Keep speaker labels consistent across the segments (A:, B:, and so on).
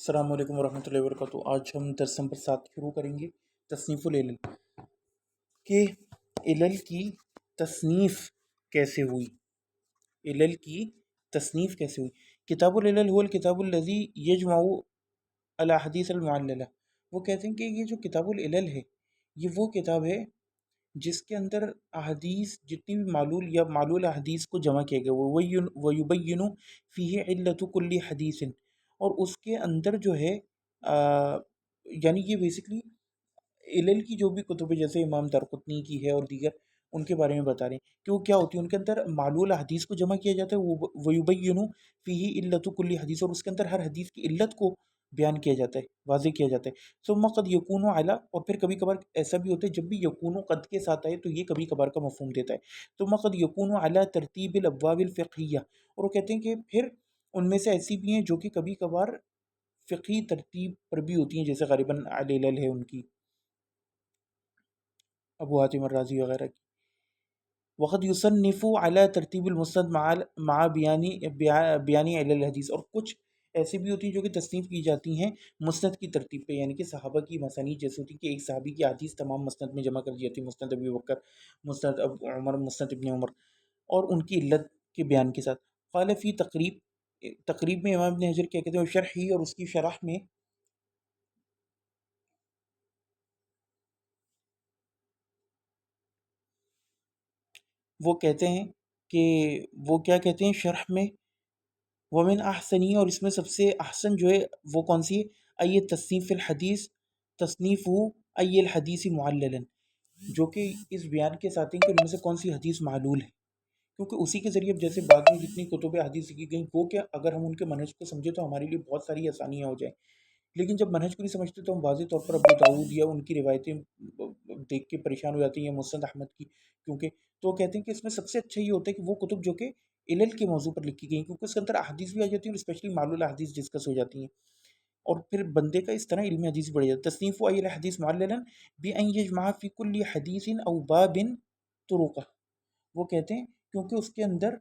A: السلام علیکم ورحمۃ اللہ وبرکاتہ۔ آج ہم درس نمبر 7 شروع کریں گے، تصنیف العلل، کہ علل کی تصنیف کیسے ہوئی۔ علل کی تصنیف کیسے ہوئی؟ کتاب العلل هو الکتاب الذی یجمع الاحادیث المعللہ۔ وہ کہتے ہیں کہ یہ جو کتاب العلل ہے، یہ وہ کتاب ہے جس کے اندر احادیث جتنی بھی معلول یا معلول احادیث کو جمع کیا گیا، وَيُبَيِّنُ فِيهِ عِلَّةُ كُلِّ حدیث، اور اس کے اندر جو ہے یعنی یہ بیسکلی علل کی جو بھی کتب جیسے امام دارقطنی کی ہے اور دیگر، ان کے بارے میں بتا رہے ہیں کہ وہ کیا ہوتی ہے۔ ان کے اندر معلول حدیث کو جمع کیا جاتا ہے، وَيُبَيِّنُ فِيهِ عِلَّةُ كُلِّ حدیث، اور اس کے اندر ہر حدیث کی علت کو بیان کیا جاتا ہے، واضح کیا جاتا ہے۔ ثم قد یکون علی، اور پھر کبھی کبھار ایسا بھی ہوتا ہے جب بھی یکون قد کے ساتھ آئے تو یہ کبھی کبھار کا مفہوم دیتا ہے۔ ثم قد یکون علی ترتیب الابواب الفقہیہ، اور وہ کہتے ہیں کہ پھر ان میں سے ایسی بھی ہیں جو کہ کبھی کبھار فقہی ترتیب پر بھی ہوتی ہیں، جیسے غالباً علل ہے ان کی، ابو حاتم الرازی وغیرہ کی۔ وقد یصنف علی ترتیب المسند مع بیان علل الحدیث، اور کچھ ایسی بھی ہوتی ہیں جو کہ تصنیف کی جاتی ہیں مسند کی ترتیب پہ، یعنی کہ صحابہ کی مسانید جیسے ہوتی ہیں کہ ایک صحابی کی حدیث تمام مسند میں جمع کر دی جاتی ہے، مسند ابی بکر، مسند عمر، مسند ابن عمر، اور ان کی علت کے بیان کے ساتھ۔ قال فی تقریب میں امام ابن حجر کیا کہتے ہیں، شرح ہی، اور اس کی شرح میں وہ کہتے ہیں کہ وہ کیا کہتے ہیں شرح میں، ومن احسنی، اور اس میں سب سے احسن جو ہے وہ کون سی ہے، ای تصنیف الحدیث، تصنیف ہو ای الحدیث معللا، جو کہ اس بیان کے ساتھ ہیں کہ ان میں سے کون سی حدیث معلول ہے، کیونکہ اسی کے ذریعے جیسے بعد میں جتنی کتب حدیث لکھی گئیں وہ کہ اگر ہم ان کے منہج کو سمجھے تو ہمارے لیے بہت ساری آسانیاں ہو جائیں، لیکن جب منہج کو نہیں سمجھتے تو ہم واضح طور پر ابو داؤد یا ان کی روایتیں دیکھ کے پریشان ہو جاتے ہیں، یا مسند احمد کی، کیونکہ تو وہ کہتے ہیں کہ اس میں سب سے اچھا یہ ہوتا ہے کہ وہ کتب جو کہ علل کے موضوع پر لکھی گئی ہیں، کیونکہ اس کے اندر احادیث بھی آ جاتی ہیں اور اسپیشلی معلول احادیث ڈسکس ہو جاتی ہیں، اور پھر بندے کا اس طرح علم حدیث بڑھ جاتا ہے۔ تصنیف ای الحدیث معللا بان یجمع فی کل حدیث او باب طرقہ، وہ کہتے ہیں کیونکہ اس کے اندر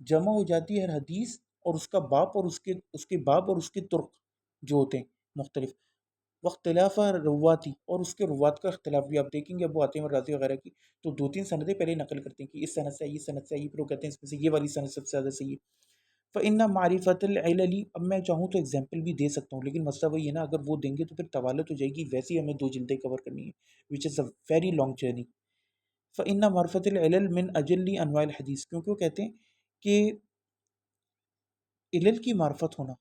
A: جمع ہو جاتی ہے ہر حدیث اور اس کا باب، اور اس کے باب اور اس کے طرق جو ہوتے ہیں مختلف، واختلاف رواتی، اور اس کے روات کا اختلاف بھی آپ دیکھیں گے ابو حاتم الرازی وغیرہ کی، تو دو تین سندیں پہلے نقل کرتے ہیں کہ اس سند سے اس سند سے، پھر وہ کہتے ہیں اس میں سے یہ والی سند سب سے زیادہ صحیح ہے۔ فإن معرفت العلل، اب میں چاہوں تو اگزامپل بھی دے سکتا ہوں، لیکن مسئلہ وہی ہے نا، اگر وہ دیں گے تو پھر طوالت ہو جائے گی، ویسے ہی ہمیں 2 جلدیں کور کرنی ہے، which is a very long journey۔ فإن معرفت العلل من اجل انواع الحدیث، کیونکہ وہ کہتے ہیں کہ علل کی معرفت ہونا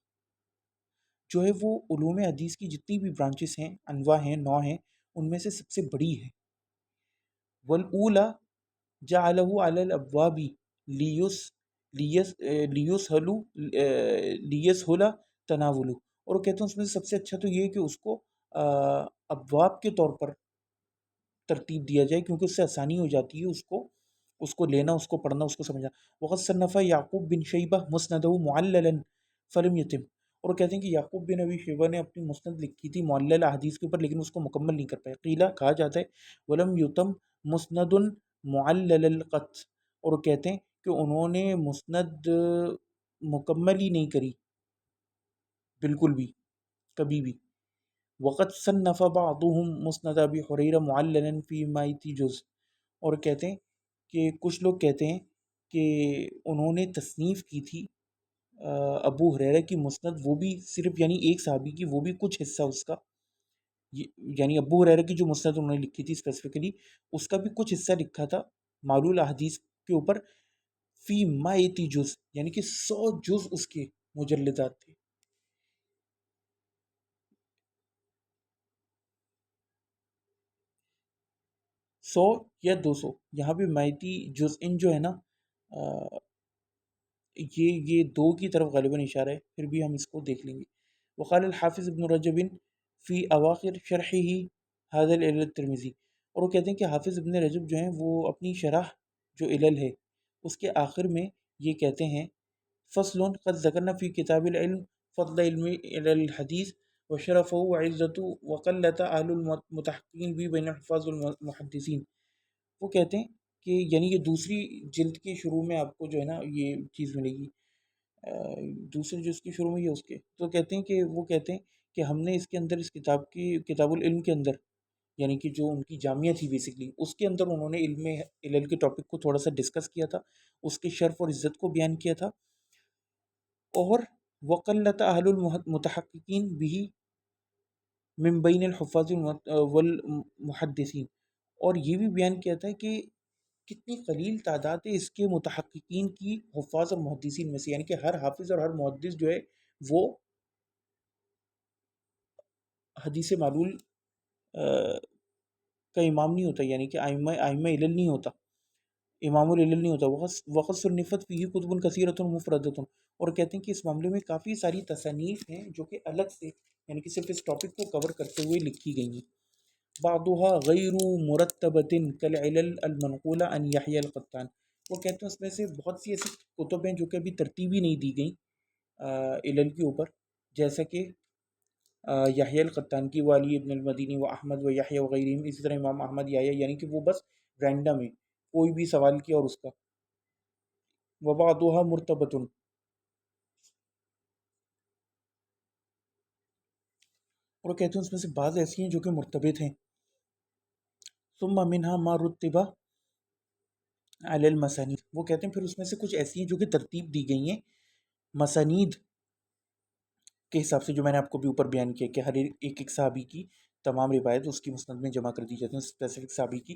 A: جو ہے وہ علوم حدیث کی جتنی بھی برانچز ہیں، انواع ہیں، نوع ہیں، ان میں سے سب سے بڑی ہے۔ والاولا جعلہ علی الابواب لیسہل تناولہ، اور وہ کہتے ہیں اس میں سے سب سے اچھا تو یہ ہے کہ اس کو ابواب کے طور پر ترتیب دیا جائے، کیونکہ اس سے آسانی ہو جاتی ہے اس کو لینا، اس کو پڑھنا، اس کو سمجھنا۔ وقد صنف یعقوب بن شیبہ مسندہ معللا فلم یتم، اور وہ کہتے ہیں کہ یعقوب بن ابی شیبہ نے اپنی مسند لکھی تھی معلل احادیث کے اوپر، لیکن اس کو مکمل نہیں کر پائے۔ قیلہ، کہا جاتا ہے، ولم یتم مسند معلل القط، اور وہ کہتے ہیں کہ انہوں نے مسند مکمل ہی نہیں کری بالکل بھی، کبھی بھی۔ وقد صنف بعضهم مسند ابی حریرہ معللا فی مائتی جز، اور کہتے ہیں کہ کچھ لوگ کہتے ہیں کہ انہوں نے تصنیف کی تھی ابو ہریرہ کی مسند، وہ بھی صرف یعنی ایک صحابی کی، وہ بھی کچھ حصہ اس کا، یعنی ابو ہریرہ کی جو مسند انہوں نے لکھی تھی اسپیسیفکلی، اس کا بھی کچھ حصہ لکھا تھا معلول احادیث کے اوپر، فی مائتی جز، یعنی کہ 100 جز اس کے مجلدات تھے۔ 100 یا 200، یہاں پہ مائتی جزء جو ہے نا، یہ دو کی طرف غالباً اشارہ ہے، پھر بھی ہم اس کو دیکھ لیں گے۔ وقال الحافظ ابن رجب فی اواخر شرحہ ھذا العلل الترمذی، اور وہ کہتے ہیں کہ حافظ ابن رجب جو ہیں وہ اپنی شرح جو علل ہے اس کے آخر میں یہ کہتے ہیں، فصل قد ذکرنا فی کتاب العلم فضل علم الحدیث وشرفہ وعزت وقلت اہل المتحققین بھی بین حفاظ المحدثین، وہ کہتے ہیں کہ یعنی یہ دوسری جلد کے شروع میں آپ کو جو ہے نا یہ چیز ملے گی، دوسرے جو اس کی شروع میں یہ اس کے تو کہتے ہیں کہ وہ کہتے ہیں کہ ہم نے اس کے اندر اس کتاب کی کتاب العلم کے اندر یعنی کہ جو ان کی جامعہ تھی بیسکلی اس کے اندر انہوں نے علم علل کے ٹاپک کو تھوڑا سا ڈسکس کیا تھا، اس کے شرف اور عزت کو بیان کیا تھا، اور وقلت اہل المتحققین بھی من بین الحفاظ والمحدثین، اور یہ بھی بیان کیا تھا کہ کتنی قلیل تعداد ہے اس کے متحققین کی حفاظ اور محدثین میں سے، یعنی کہ ہر حافظ اور ہر محدث جو ہے وہ حدیث معلول کا امام نہیں ہوتا، یعنی کہ ائمہ علل نہیں ہوتا، امام العلل نہیں ہوتا، وقت صنفت فیہ کتب کثیرۃ مفردۃ، اور کہتے ہیں کہ اس معاملے میں کافی ساری تصانیف ہیں جو کہ الگ سے یعنی کہ صرف اس ٹاپک کو کور کرتے ہوئے لکھی گئی ہیں، بعضها غیر مرتبۃ کالعلل المنقولہ عن یحییٰ القطان، وہ کہتے ہیں اس میں سے بہت سی ایسی کتب ہیں جو کہ ابھی ترتیب ہی نہیں دی گئیں علل کے اوپر، جیسا کہ یحییٰ القطان کی، والی ابن المدینی و احمد و یحییٰ وغیرہ، اسی طرح امام احمد یحییٰ، یعنی کہ وہ بس رینڈم ہے، کوئی بھی سوال کیا اور اس کا، وبعضها مرتبۃ، اور کہتے ہیں اس میں سے بعض ایسی ہیں جو کہ مرتبط ہیں، ثم منها ما رتب علی المسانید، وہ کہتے ہیں پھر اس میں سے کچھ ایسی ہیں جو کہ ترتیب دی گئی ہیں مسانید کے حساب سے، جو میں نے آپ کو بھی اوپر بیان کیا کہ ہر ایک ایک صحابی کی تمام روایت اس کی مسند میں جمع کر دی جاتی ہیں، اسپیسیفک صحابی کی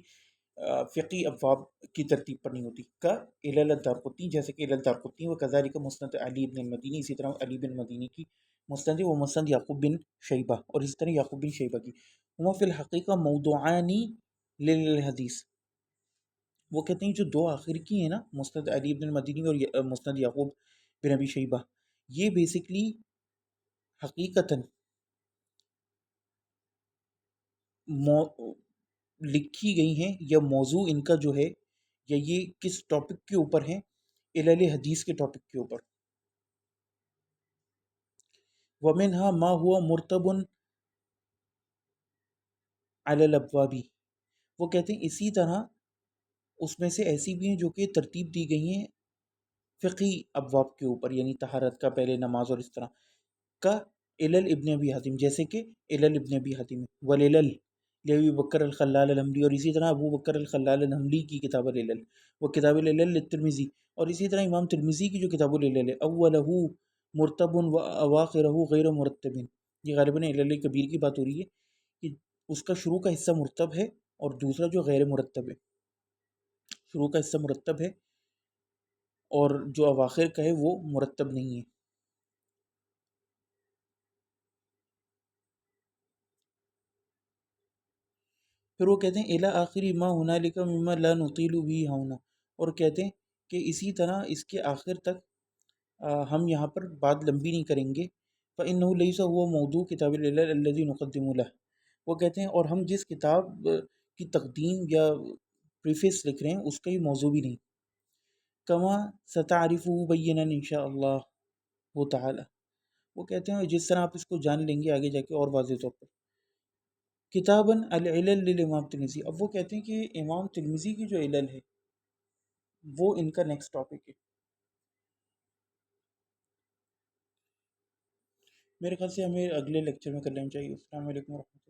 A: فقی ابواب کی ترتیب پر نہیں ہوتی، کا علل الدارقطنی، جیسے کہ علل الدارقطنی، و کذالک مسند علی بن المدینی، اسی طرح علی بن مدینی کی مسند و مسند یعقوب بن شیبہ، اور اسی طرح یعقوب بن شیبہ کی، ہما فی الحقیقہ موضوعان للحدیث، وہ کہتے ہیں جو دو آخر کی ہیں نا، مسند علی بن المدینی اور مسند یعقوب بن ابی شیبہ، یہ بیسکلی حقیقتاً لکھی گئی ہیں، یا موضوع ان کا جو ہے یا یہ کس ٹاپک کے اوپر ہیں، علل حدیث کے ٹاپک کے اوپر، ومنها ما ہوا مرتب علی الابوابی، وہ کہتے ہیں اسی طرح اس میں سے ایسی بھی ہیں جو کہ ترتیب دی گئی ہیں فقی ابواب کے اوپر، یعنی طہارت کا، پہلے نماز، اور اس طرح کا، علل ابن ابی حاتم، جیسے کہ علل ابن ابی حاتم، وللل لابی بکر الخلال الحملی، اور اسی طرح ابو بکر الخلال الحملی کی کتاب العلل، وہ کتاب العلل للترمذی، اور اسی طرح امام ترمذی کی جو کتاب العلل ہے، اولہ مرتب و اواخرہ غیر مرتب، یہ غالباً علل کبیر کی بات ہو رہی ہے کہ اس کا شروع کا حصہ مرتب ہے اور دوسرا جو غیر مرتب ہے، شروع کا حصہ مرتب ہے اور جو اواخر کا ہے وہ مرتب نہیں ہے، پھر وہ کہتے ہیں الی آخر ما ہنالک مما لا نطیل به ہونا، اور کہتے ہیں کہ اسی طرح اس کے آخر تک ہم یہاں پر بات لمبی نہیں کریں گے، فإنه ليس هو موضوع کتاب العلل الذي نقدم له، وہ کہتے ہیں اور ہم جس کتاب کی تقدیم یا پریفیس لکھ رہے ہیں اس کا یہ موضوع بھی نہیں، کما ستعرفه بینا ان شاء اللہ تعالی، وہ کہتے ہیں جس طرح آپ اس کو جان لیں گے آگے جا کے اور واضح طور پر، کتاباً العلل للامام ترمذی، اب وہ کہتے ہیں کہ امام ترمذی کی جو علل ہے وہ ان کا نیکسٹ ٹاپک ہے، میرے خیال سے ہمیں اگلے لیکچر میں کر لینا چاہیے۔ السلام علیکم ورحمۃ اللہ۔